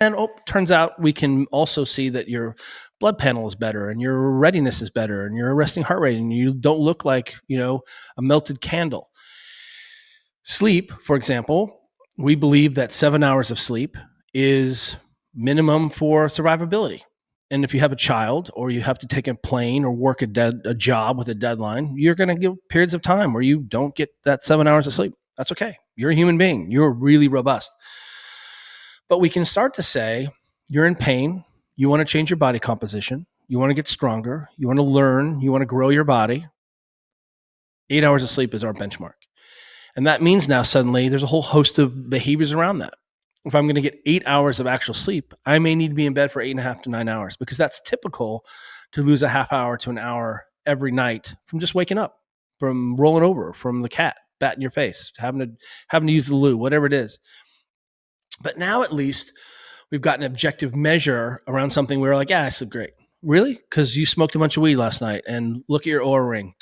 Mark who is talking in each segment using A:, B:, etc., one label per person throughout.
A: And turns out we can also see that your blood panel is better and your readiness is better and your resting heart rate and you don't look like, a melted candle. Sleep, for example, we believe that 7 hours of sleep is minimum for survivability. And if you have a child or you have to take a plane or work a job with a deadline, you're going to get periods of time where you don't get that 7 hours of sleep. That's okay. You're a human being. You're really robust. But we can start to say, you're in pain. You want to change your body composition. You want to get stronger. You want to learn. You want to grow your body. 8 hours of sleep is our benchmark. And that means now suddenly there's a whole host of behaviors around that. If I'm going to get 8 hours of actual sleep, I may need to be in bed for 8.5 to 9 hours because that's typical to lose a half hour to an hour every night from just waking up, from rolling over, from the cat batting your face, having to use the loo, whatever it is. But now at least we've got an objective measure around something where we're like, yeah, I sleep great. Really? Because you smoked a bunch of weed last night and look at your Oura ring.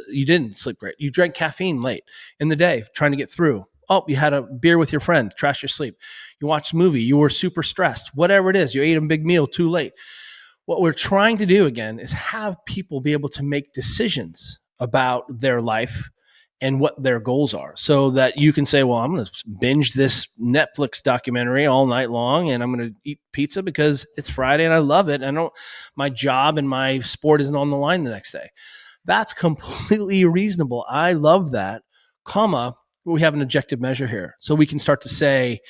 A: You didn't sleep great. You drank caffeine late in the day trying to get through. Oh, you had a beer with your friend, trash your sleep. You watched a movie. You were super stressed. Whatever it is, you ate a big meal too late. What we're trying to do again is have people be able to make decisions about their life and what their goals are so that you can say, well, I'm going to binge this Netflix documentary all night long and I'm going to eat pizza because it's Friday and I love it. And my job and my sport isn't on the line the next day. That's completely reasonable. I love that, we have an objective measure here. So we can start to say,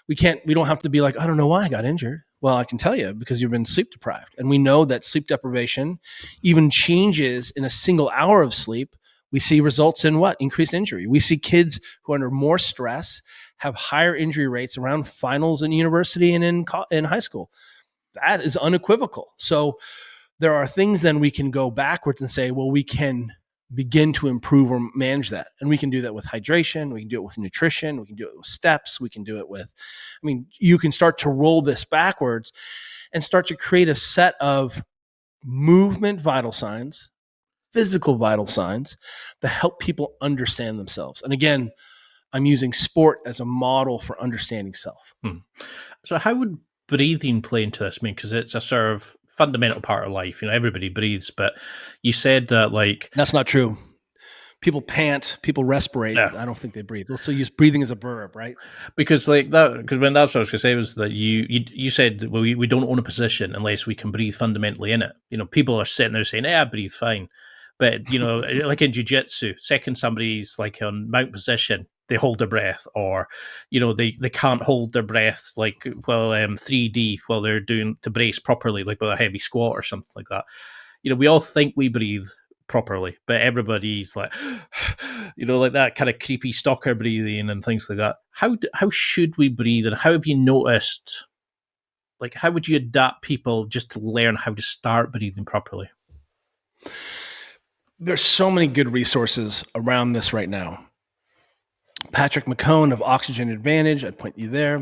A: we don't have to be like, I don't know why I got injured. Well, I can tell you because you've been sleep deprived. And we know that sleep deprivation, even changes in a single hour of sleep, we see results in what? Increased injury. We see kids who are under more stress have higher injury rates around finals in university and in high school. That is unequivocal. So there are things then we can go backwards and say, well, we can begin to improve or manage that. And we can do that with hydration. We can do it with nutrition. We can do it with steps. We can do it with, you can start to roll this backwards and start to create a set of movement vital signs, physical vital signs that help people understand themselves. And again, I'm using sport as a model for understanding self.
B: So how would breathing play into this? Because it's a sort of fundamental part of life. Everybody breathes, but you said that
A: that's not true. People pant, people respirate. Yeah. I don't think they breathe. They'll still use breathing as a verb, right?
B: Because when that's what I was going to say was that you said, well, we don't own a position unless we can breathe fundamentally in it. People are sitting there saying, I breathe fine. But, like in jiu-jitsu, second somebody's like on mount position, they hold their breath, or, they can't hold their breath 3D while they're doing to brace properly, like with a heavy squat or something like that. We all think we breathe properly, but everybody's like, like that kind of creepy stalker breathing and things like that. How should we breathe, and how have you noticed? How would you adapt people just to learn how to start breathing properly?
A: There's so many good resources around this right now. Patrick McCone of Oxygen Advantage, I'd point you there.